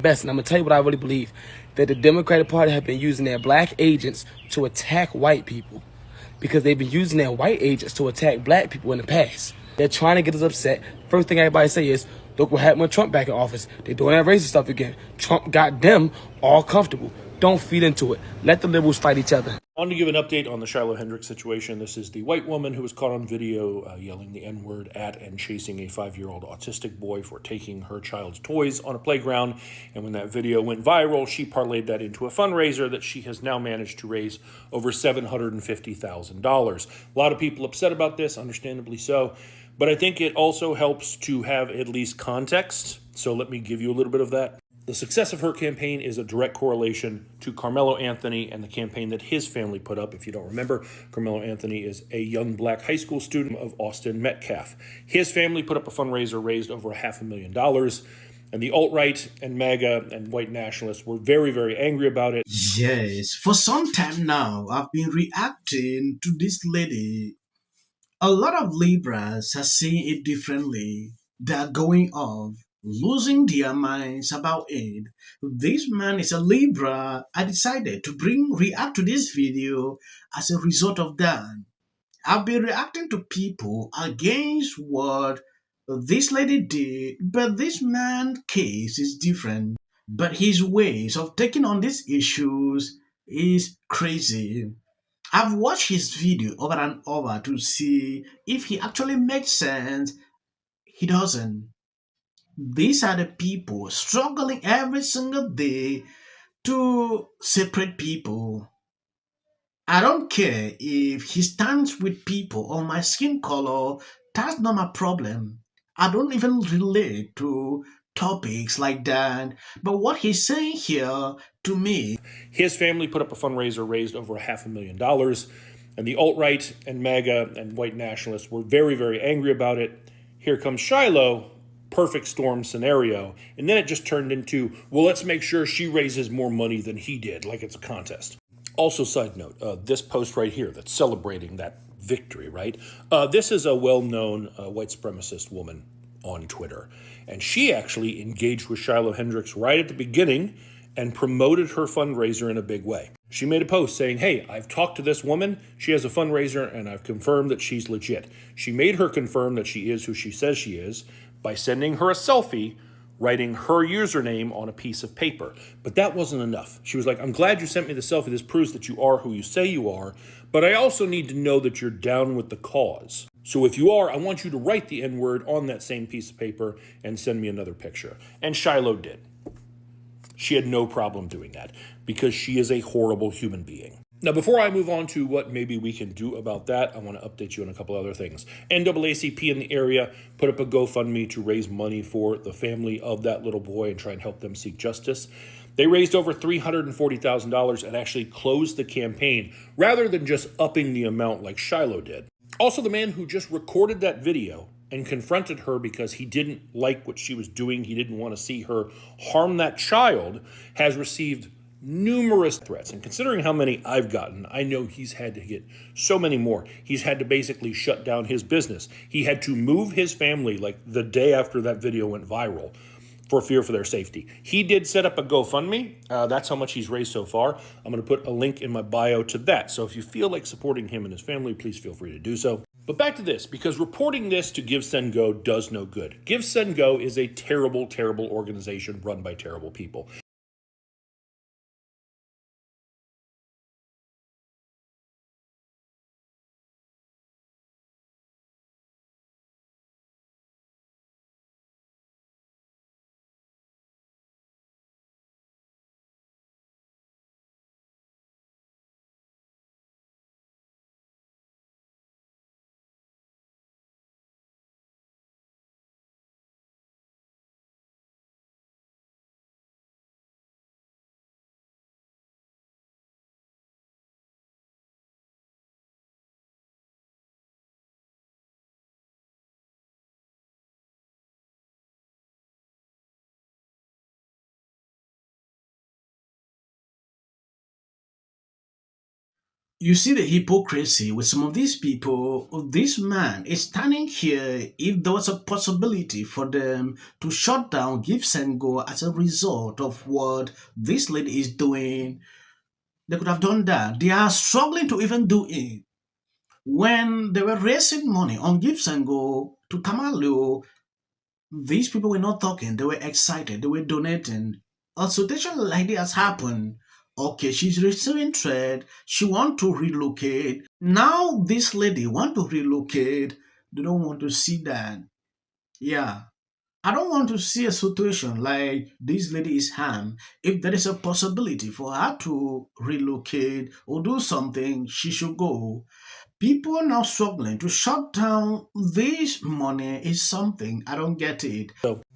best, and I'm gonna tell you what I really believe, that the Democratic Party have been using their black agents to attack white people because they've been using their white agents to attack black people in the past. They're trying to get us upset. First thing everybody say is, look what happened with Trump back in office. They're doing that racist stuff again. Trump got them all comfortable. Don't feed into it. Let the liberals fight each other. I want to give an update on the Shiloh Hendricks situation. This is the white woman who was caught on video yelling the N-word at and chasing a 5-year-old autistic boy for taking her child's toys on a playground. And when that video went viral, she parlayed that into a fundraiser that she has now managed to raise over $750,000. A lot of people upset about this, understandably so. But I think it also helps to have at least context. So let me give you a little bit of that. The success of her campaign is a direct correlation to Karmelo Anthony and the campaign that his family put up. If you don't remember, Karmelo Anthony is a young black high school student of Austin Metcalf. His family put up a fundraiser, raised over $500,000, and the alt-right and MAGA and white nationalists were very, very angry about it. Yes, for some time now, I've been reacting to this lady. A lot of Libras are seeing it differently. They're going off, losing their minds about it. This man is a Libra. I decided to react to this video as a result of that. I've been reacting to people against what this lady did, but this man's case is different. But his ways of taking on these issues is crazy. I've watched his video over and over to see if he actually makes sense. He doesn't. These are the people struggling every single day to separate people. I don't care if he stands with people on my skin color, that's not my problem. I don't even relate to topics like that. But what he's saying here to me, His family put up a fundraiser, raised over $500,000, and the alt-right and MAGA and white nationalists were very, very angry about it. Here comes Shiloh, perfect storm scenario. And then it just turned into, well, let's make sure she raises more money than he did, like it's a contest. Also, side note, this post right here that's celebrating that victory, right? This is a well-known white supremacist woman on Twitter. And she actually engaged with Shiloh Hendricks right at the beginning and promoted her fundraiser in a big way. She made a post saying, hey, I've talked to this woman. She has a fundraiser, and I've confirmed that she's legit. She made her confirm that she is who she says she is by sending her a selfie writing her username on a piece of paper. But that wasn't enough. She was like, I'm glad you sent me the selfie. This proves that you are who you say you are, but I also need to know that you're down with the cause. So if you are, I want you to write the N-word on that same piece of paper and send me another picture. And Shiloh did. She had no problem doing that because she is a horrible human being. Now, before I move on to what maybe we can do about that, I want to update you on a couple other things. NAACP in the area put up a GoFundMe to raise money for the family of that little boy and try and help them seek justice. They raised over $340,000 and actually closed the campaign rather than just upping the amount like Shiloh did. Also, the man who just recorded that video and confronted her because he didn't like what she was doing, he didn't want to see her harm that child, has received numerous threats. And considering how many I've gotten, I know he's had to get so many more. He's had to basically shut down his business. He had to move his family like the day after that video went viral for fear for their safety. He did set up a GoFundMe. That's how much he's raised so far. I'm going to put a link in my bio to that. So if you feel like supporting him and his family, please feel free to do so. But back to this, because reporting this to Give, Send, Go does no good. Give, Send, Go is a terrible, terrible organization run by terrible people. You see the hypocrisy with some of these people. This man is standing here. If there was a possibility for them to shut down Gives and Go as a result of what this lady is doing, they could have done that. They are struggling to even do it. When they were raising money on Gives and Go to Karmelo, these people were not talking. They were excited. They were donating. A situation like this has happened. Okay, she's receiving trade. She want to relocate. Now this lady want to relocate. They don't want to see that. Yeah. I don't want to see a situation like this lady is harmed. If there is a possibility for her to relocate or do something, she should go. People are now struggling to shut down this money is something I don't get it.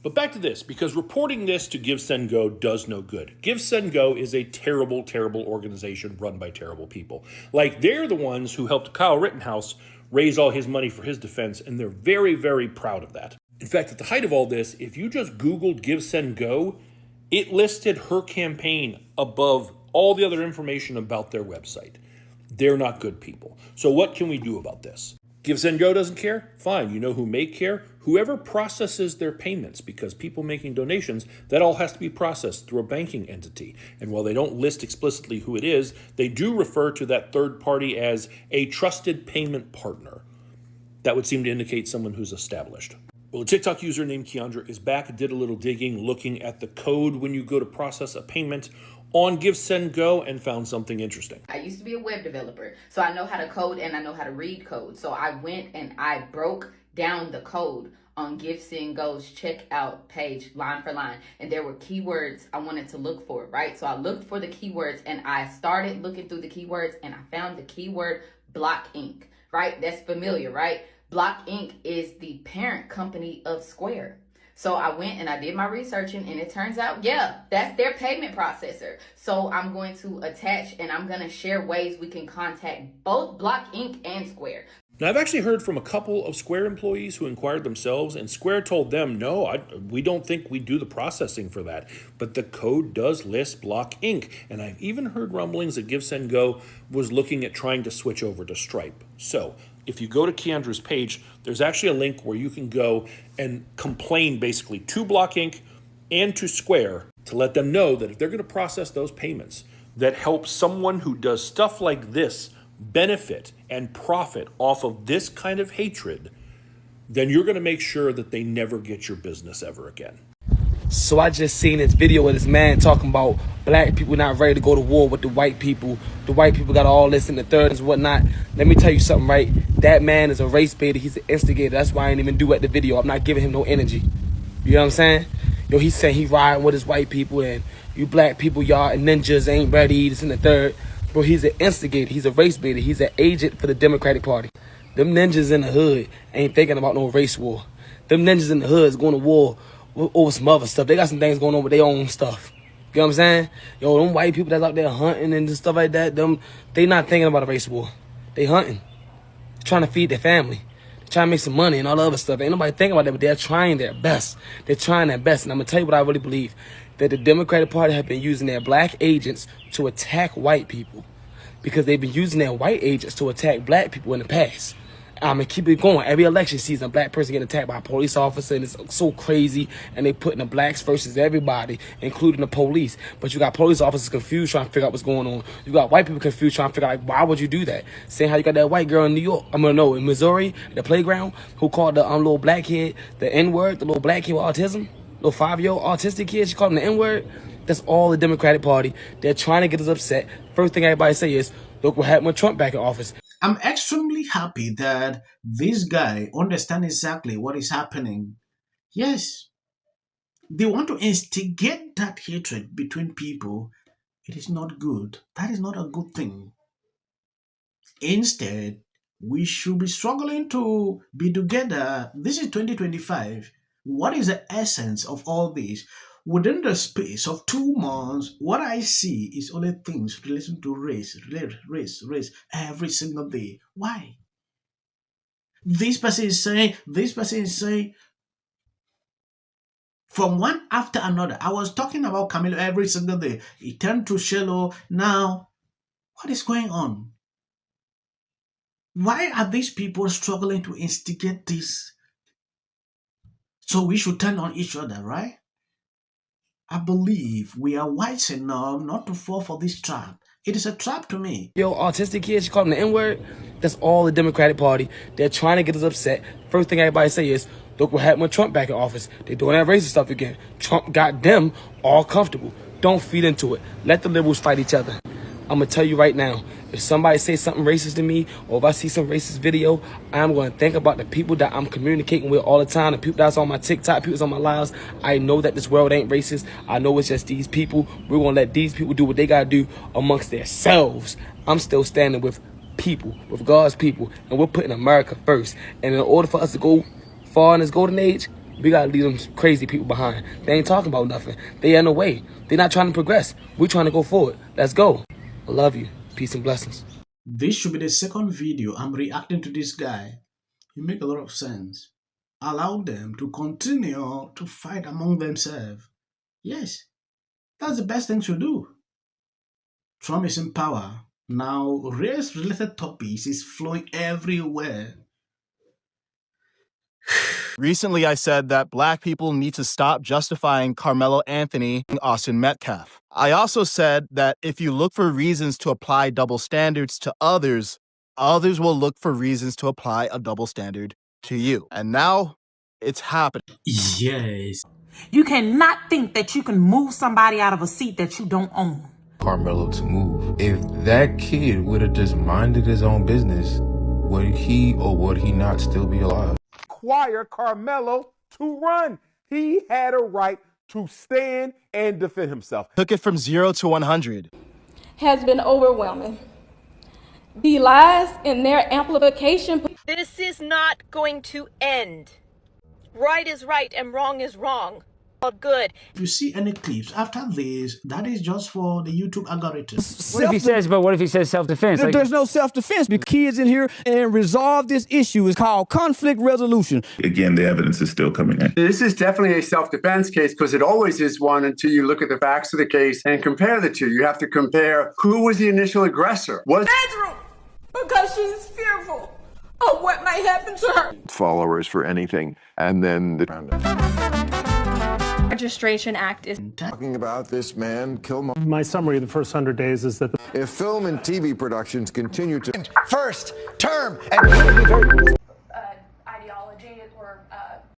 But back to this, because reporting this to Give Send Go does no good. Give Send Go is a terrible, terrible organization run by terrible people. Like, they're the ones who helped Kyle Rittenhouse raise all his money for his defense, and they're very, very proud of that. In fact, at the height of all this, if you just Googled Give Send Go, it listed her campaign above all the other information about their website. They're not good people. So what can we do about this? Give Send Go doesn't care? Fine. You know who may care? Whoever processes their payments, because people making donations, that all has to be processed through a banking entity. And while they don't list explicitly who it is, they do refer to that third party as a trusted payment partner. That would seem to indicate someone who's established. Well, a TikTok user named Keandra is back, did a little digging, looking at the code when you go to process a payment on Give Send Go, and found something interesting. I used to be a web developer, so I know how to code and I know how to read code. So I went and I broke down the code on Give Send Go's checkout page line for line, and there were keywords I wanted to look for, right? So I looked for the keywords and I started looking through the keywords and I found the keyword Block Inc., right? That's familiar, right? Block Inc. is the parent company of Square. So I went and I did my researching, and it turns out, yeah, that's their payment processor. So I'm going to attach and I'm going to share ways we can contact both Block Inc. and Square. Now, I've actually heard from a couple of Square employees who inquired themselves, and Square told them, no, we don't think we do the processing for that. But the code does list Block Inc. And I've even heard rumblings that Give Send Go was looking at trying to switch over to Stripe. So if you go to Keandra's page, there's actually a link where you can go and complain basically to Block Inc. and to Square to let them know that if they're going to process those payments that help someone who does stuff like this benefit and profit off of this kind of hatred, then you're going to make sure that they never get your business ever again. So I just seen this video with this man talking about black people not ready to go to war with the white people. The white people got all this in the third and whatnot. Let me tell you something, right? That man is a race baiter. He's an instigator. That's why I ain't even do at the video. I'm not giving him no energy. You know what I'm saying? Yo, he's saying he riding with his white people and you black people, y'all and ninjas ain't ready. This in the third. Bro, he's an instigator. He's a race baiter. He's an agent for the Democratic Party. Them ninjas in the hood ain't thinking about no race war. Them ninjas in the hood is going to war over some other stuff. They got some things going on with their own stuff. You know what I'm saying? Yo, them white people that's out there hunting and stuff like that, they not thinking about a race war. They hunting. They're trying to feed their family. They're trying to make some money and all the other stuff. Ain't nobody thinking about that, but they're trying their best. They're trying their best. And I'm going to tell you what I really believe. That the Democratic Party have been using their black agents to attack white people. Because they've been using their white agents to attack black people in the past. I'm going to keep it going. Every election season, a black person getting attacked by a police officer, and it's so crazy. And they putting the blacks versus everybody, including the police. But you got police officers confused trying to figure out what's going on. You got white people confused trying to figure out, like, why would you do that? Saying how you got that white girl in New York, in Missouri, the playground, who called the little black kid the N-word, the little black kid with autism, little 5-year-old autistic kid, she called him the N-word. That's all the Democratic Party. They're trying to get us upset. First thing everybody say is, look what happened with Trump back in office. I'm extremely happy that this guy understands exactly what is happening. Yes, they want to instigate that hatred between people. It is not good. That is not a good thing. Instead, we should be struggling to be together. This is 2025. What is the essence of all this? Within the space of 2 months, what I see is only things relating to race, every single day. Why? This person is saying, from one after another. I was talking about Karmelo every single day. He turned to shallow. Now, what is going on? Why are these people struggling to instigate this? So we should turn on each other, right? I believe we are wise enough not to fall for this trap. It is a trap to me. Yo, autistic kids, you call them the N-word? That's all the Democratic Party. They're trying to get us upset. First thing everybody say is, look what happened with Trump back in office. They're doing that racist stuff again. Trump got them all comfortable. Don't feed into it. Let the liberals fight each other. I'm going to tell you right now, if somebody says something racist to me, or if I see some racist video, I'm going to think about the people that I'm communicating with all the time, the people that's on my TikTok, people that's on my lives. I know that this world ain't racist. I know it's just these people. We're going to let these people do what they got to do amongst themselves. I'm still standing with people, with God's people, and we're putting America first. And in order for us to go far in this golden age, we got to leave them crazy people behind. They ain't talking about nothing. They in the way. They're not trying to progress. We're trying to go forward. Let's go. I love you. Peace and blessings. This should be the second video I'm reacting to this guy. It makes a lot of sense. Allow them to continue to fight among themselves. Yes, that's the best thing to do. Trump is in power. Now, race-related topics is flowing everywhere. Recently, I said that black people need to stop justifying Carmelo Anthony and Austin Metcalf. I also said that if you look for reasons to apply double standards to others, others will look for reasons to apply a double standard to you. And now it's happening. Yes. You cannot think that you can move somebody out of a seat that you don't own. Karmelo to move. If that kid would have just minded his own business, would he or would he not still be alive? Require Karmelo to run. He had a right to stand and defend himself. Took it from 0 to 100. Has been overwhelming. The lies and their amplification. This is not going to end. Right is right and wrong is wrong. All good. If you see any clips after this, that is just for the YouTube algorithm. What if he says self-defense? There's no self-defense because kids in here and resolve this issue is called conflict resolution. Again, the evidence is still coming in. This is definitely a self-defense case because it always is one until you look at the facts of the case and compare the two. You have to compare who was the initial aggressor. Bedroom, because she's fearful of what might happen to her. Followers for anything, and then the Registration Act is talking about this man kill. My summary of the first 100 days is that if film and TV productions continue to first term and